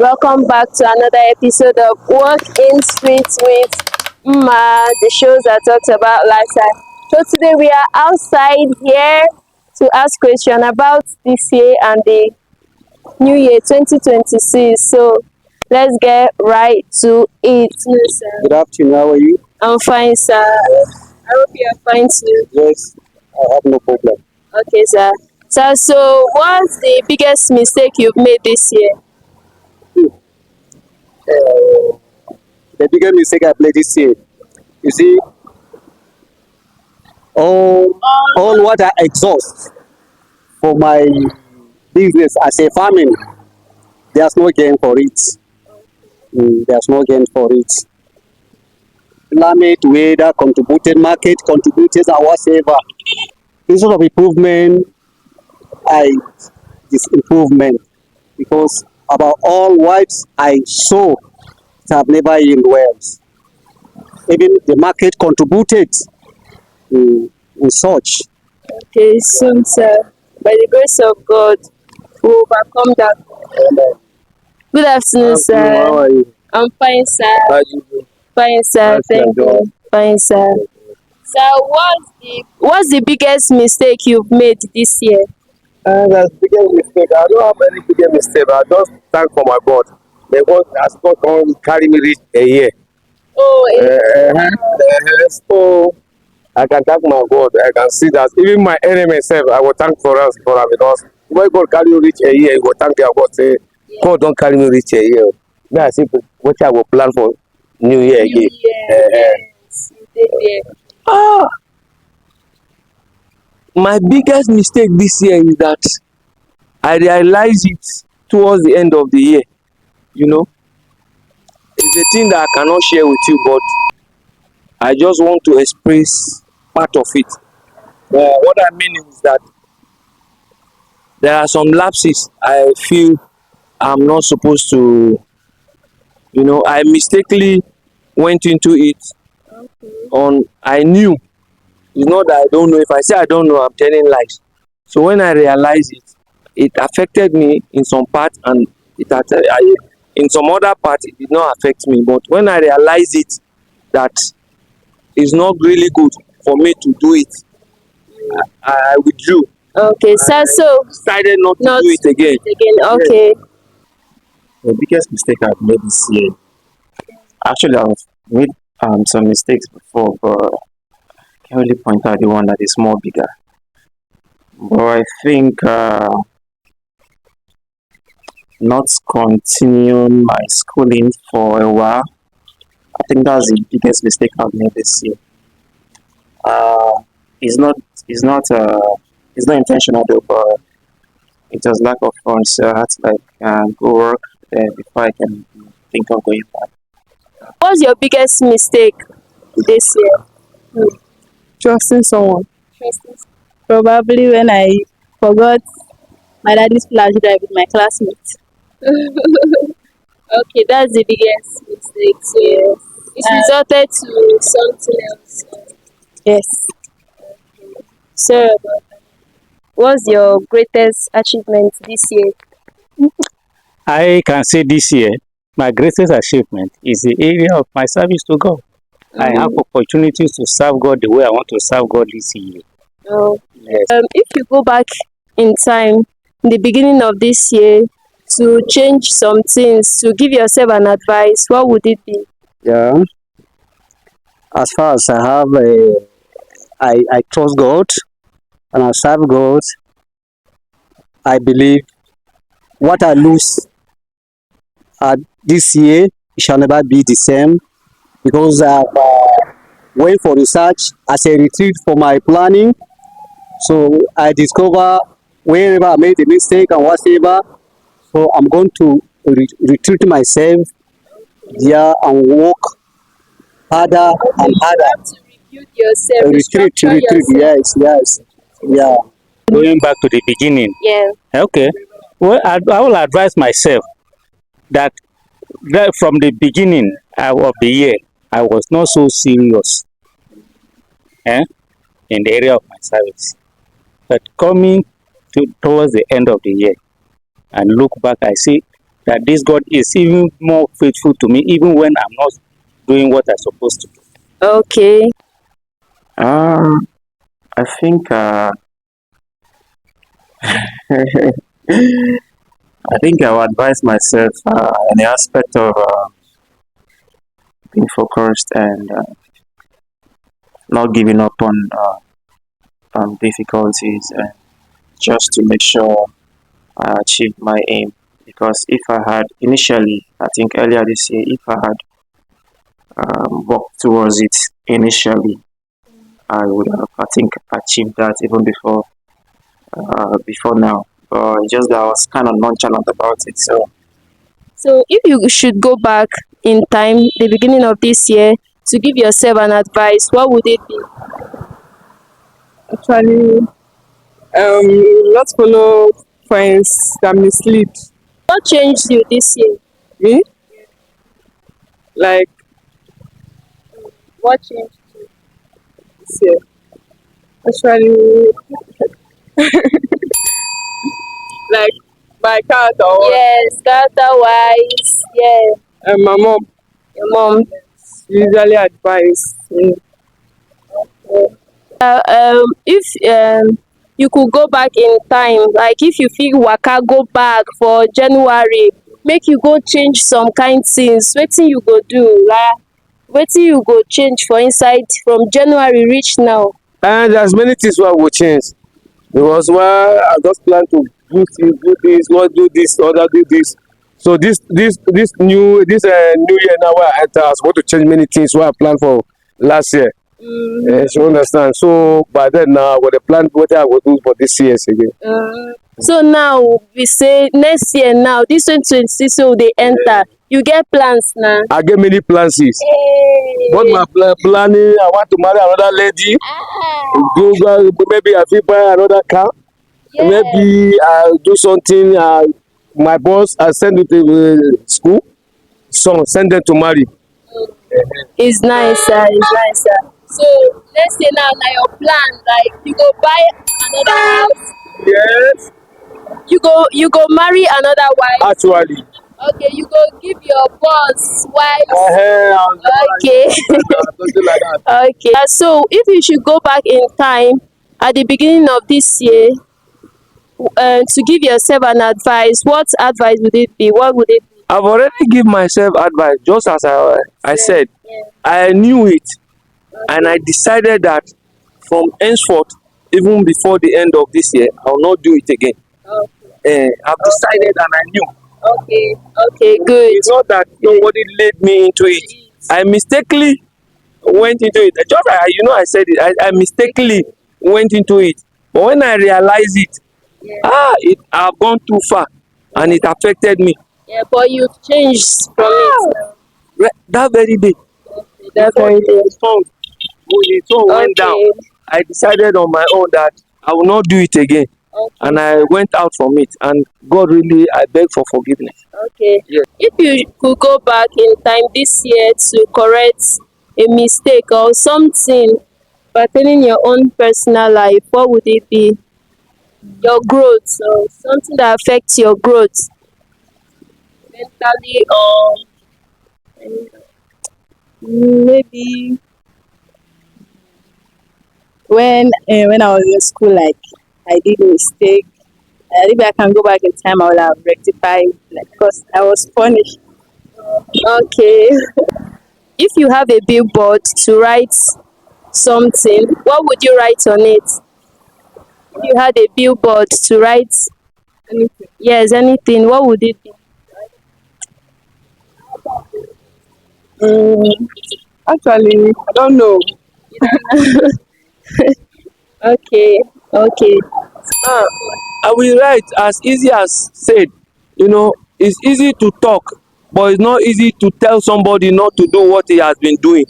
Welcome back to another episode of Work in Streets with the shows that talks about lifestyle. So today we are outside here to ask question about this year and the new year 2026. So let's get right to it. Yes, sir. Good afternoon, how are you? I'm fine, sir. I hope you are fine too. Yes, I have no problem. Okay, sir. Sir, so what's the biggest mistake you've made this year? Uh, the biggest mistake I played this year, you see, all what I exhaust for my business as a farming, there's no gain for it. There's no gain for it. Climate, weather, contributed market, contributed and whatever. Instead of improvement, I disimprovement because about all what I sow have never yield well. Even the market contributed in such. Okay, soon, sir. By the grace of God, we will overcome that. Good afternoon, sir. How are you? I'm fine, sir. How you doing? Fine, sir. Nice Thank to you. Fine, sir. Sir, what's the biggest mistake you've made this year? That's biggest mistake. I don't have any biggest mistake. I just thank for my God. The God has God come carry me reach a year. So I can thank my God. I can see that even my enemy self, I will thank for us because when God carry you reach a year, you will thank your God. Say, God don't carry me reach a year. Then I see what I will plan for New Year again. Yes, you did it. My biggest mistake this year is that I realized it towards the end of the year. You know, it's a thing that I cannot share with you, but I just want to express part of it. What I mean is that there are some lapses I feel I'm not supposed to, I mistakenly went into it on, I knew. It's not that I don't know. If I say I don't know, I'm telling lies. So when I realized it, it affected me in some part and in some other part it did not affect me. But when I realized it, that it's not really good for me to do it, I withdrew. Okay, sir. So Decided not to not do it again. Okay. The biggest mistake I've made this year. Actually, I've made some mistakes before, but I can't really point out the one that is more bigger. But I think not continuing my schooling for a while. I think that's the biggest mistake I've made this year. Uh, it's not, it's not, it's not intentional though, but it was lack of funds. So I had to go work before I can think of going back. What's your biggest mistake this year? Trusting someone. Trusting. Probably when I forgot my daddy's flash drive with my classmates. Okay, that's the biggest mistake. So it resulted to something else. Yes. Sorry about that. What's your greatest achievement this year? I can say this year, my greatest achievement is the area of my service to God. I have opportunities to serve God the way I want to serve God this year. Oh. Yes. If you go back in time, in the beginning of this year, to change some things, to give yourself an advice, what would it be? Yeah. As far as I have, I trust God and I serve God. I believe what I lose this year it shall never be the same because I've went for research as a retreat for my planning. So I discover wherever I made a mistake and whatever. So I'm going to retreat myself there and work harder and harder. To rebuild yourself, Retreat, restructure yourself. yes, yeah. Going back to the beginning. Yeah. Okay. Well, I will advise myself that from the beginning of the year, I was not so serious in the area of my service. But coming towards the end of the year and look back, I see that this God is even more faithful to me, even when I'm not doing what I'm supposed to do. Okay. Um, I think I think I would advise myself in the aspect of being focused and not giving up on difficulties, and just to make sure I achieve my aim. Because if I had initially, I think earlier this year, if I had worked towards it initially, I would have, I think, achieved that even before now. But it's just that I was kind of nonchalant about it. So if you should go back in time, the beginning of this year, to give yourself an advice, what would it be? Actually, not follow friends that mislead What changed you this year? me. Like What changed? this year. Actually, like my character or Yes, character wise, yeah. my mom Your mom. usually advise me. If you could go back in time, like if you fit waka go back for January, make you go change some kind things, wetin you go do? Like wetin you go change for inside from January reach now? And there's many things wey I go change, because I just plan to do this, not do this, other do this. So this new year now wey I enter, I suppose to change many things wey I plan for last year. You understand? So by then now I go dey plan wetin I go do for this year again. So now we say next year now, this 2026 wey we dey enter, you get plans na? I get many plans. Hey. But my planning, I want to marry another lady. Maybe I fit buy another car. Yeah. Maybe I do something. My boss, I send it to school. So send them to marry. It's nice, it's nice. So let's say now na your plan, like you go buy another house, Yes, you go marry another wife. actually. Okay, you go give your boss wife. Okay. Something like that. Okay. So if you should go back in time at the beginning of this year, to give yourself an advice, what advice would it be? What would it be? I've already give myself advice, just as I said. Yeah. I knew it, and I decided that from henceforth, even before the end of this year, I will not do it again. I've decided and I knew. Okay. Okay. Good. It's not that nobody led me into it. I mistakenly went into it. Just like I said it. I mistakenly went into it. But when I realized it, I've gone too far, and it affected me. Yeah, but you've changed from it now. That very day, That very day. the sun went down, I decided on my own that I will not do it again. Okay. And I went out from it, and God really, I beg for forgiveness. Okay. Yes. If you could go back in time this year to correct a mistake or something pertaining your own personal life, what would it be? Your growth, or something that affects your growth mentally or Maybe when I was in school, like I did a mistake. If I can go back in time, I would have rectified, like, because I was punished. okay. If you have a billboard to write something, what would you write on it? If you had a billboard to write Anything. yes, anything, what would it be? Actually, I don't know. Okay. Okay. I will write as easy as said. It's easy to talk, but it's not easy to tell somebody not to do what he has been doing,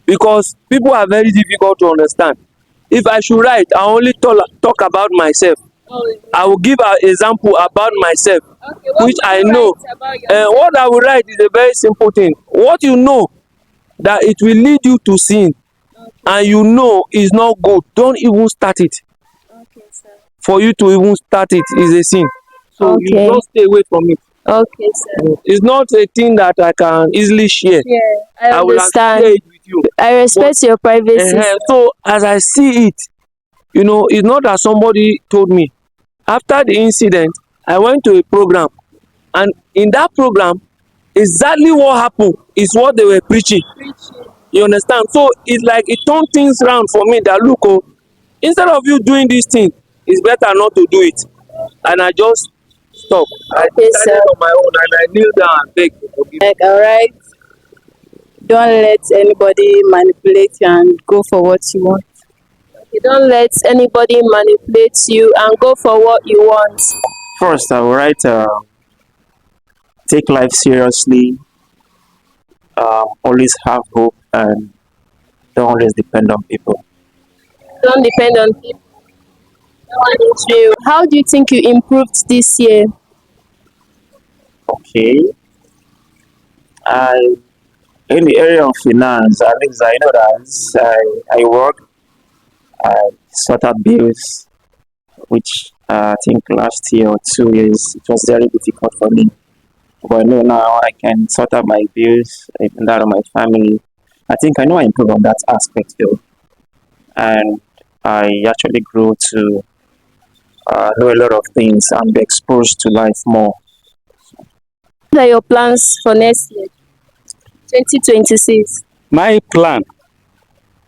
because people are very difficult to understand. If I should write, I only talk about myself. I will give an example about myself, Okay, what which would I you know. write about yourself? What I will write is a very simple thing. What you know that it will lead you to sin, and you know is not good, don't even start it. Okay, sir. For you to even start it is a sin. So you Okay. just stay away from it. Okay, sir. It's not a thing that I can easily share. Yeah, I I will have shared understand. it with you. I respect your privacy. So as I see it, it's not that somebody told me. After the incident, I went to a program, and in that program, exactly what happened is what they were preaching. You understand? So it's like it turned things round for me that look, oh, instead of you doing this thing, it's better not to do it. And I just stop. I Okay, decided sir. on my own, and I kneel down and beg to forgive. Like, all right, don't let anybody manipulate you and go for what you want. You don't let anybody manipulate you and go for what you want. First, I will write, take life seriously, always have hope, and don't always depend on people. Don't depend on people. That one is real. How do you think you improved this year? Okay. I In the area of finance, at least I know that I work, I sort out bills, which I think last year or 2 years it was very difficult for me. But no, now I can sort out my bills and that of my family. I think I know I improved on that aspect though, and I actually grew to know a lot of things and be exposed to life more. What are your plans for next year, 2026? My plan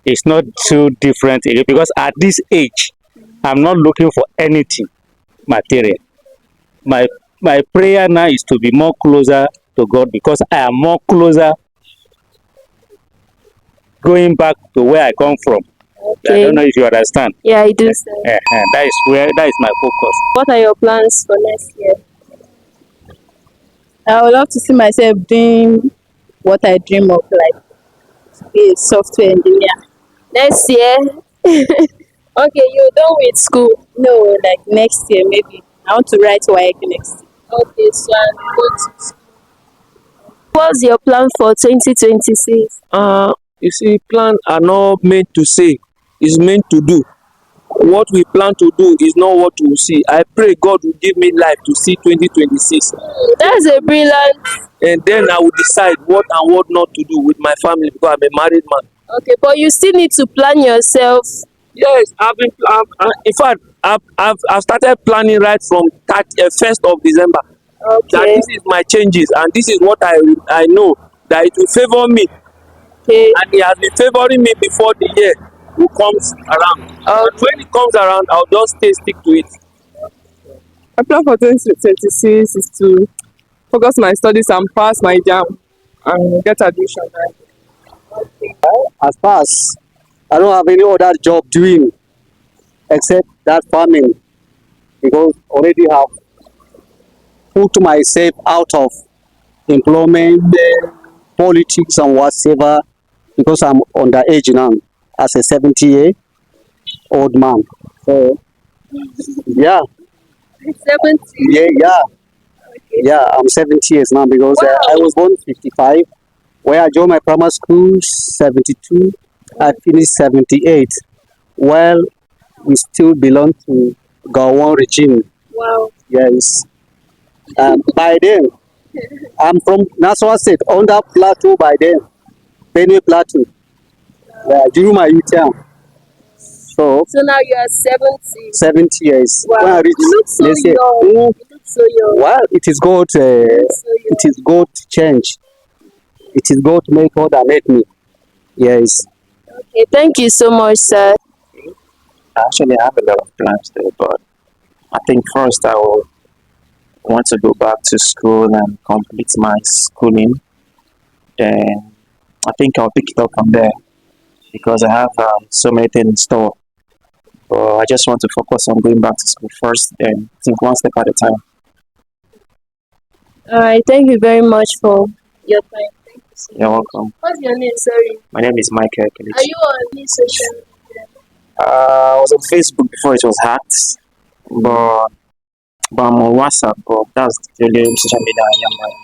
is not too different because at this age, I'm not looking for anything material. My my prayer now is to be more closer to God because I am more closer going back to where I come from. I Okay. don't know if you understand. Yeah, I do, sir. That is my focus. What are your plans for next year? I would love to see myself doing what I dream of, like to be a software engineer. Next year? Okay, you're done with school. No, like next year maybe. I want to write WAEC next year. Okay, so I'm going to school. What's your plan for 2026? You see, plans are not meant to say, it's meant to do. What we plan to do is not what we will see. I pray God will give me life to see 2026. That's a brilliant. And then I will decide what and what not to do with my family because I'm a married man. Okay, but you still need to plan yourself. Yes, in fact, I've started planning right from 1st of December. That Okay. this is my changes and this is what I know that it will favor me. Okay. And it has been favoring me before the year comes around. And when it comes around, I'll just stick to it. My plan for 2026 is to focus my studies and pass my JAM and get admission. Right? As far as I don't have any other job doing except that farming because already have put myself out of employment, politics and whatever because I'm underage now as a 70-year-old man. So yeah, 70. Yeah, I'm 70 years now because I was born 55. Where I joined my primary school 72, I finished 78. Well, we still belong to Gawon regime. Wow. Yes. By then, I'm from Nassau State, under Plateau by then, Benue Plateau. During my youth time. So So now you are 70. 70 years. Wow. When I reach, You look so let's say, young. You look so young. well, it is God. It is God to change. It is God to make God that make me. Yes. Okay, thank you so much, sir. I actually have a lot of plans there, but I think first I will want to go back to school and complete my schooling. Then I think I'll pick it up from there because I have so many things in store. But I just want to focus on going back to school first, then think one step at a time. All right, thank you very much for your time. Thank you so You're much. welcome. What's your name? Sorry. My name is Michael Are Kelechi. you on any social media? I was on Facebook before it was hacked, but I'm on WhatsApp, but that's the only social media I am right.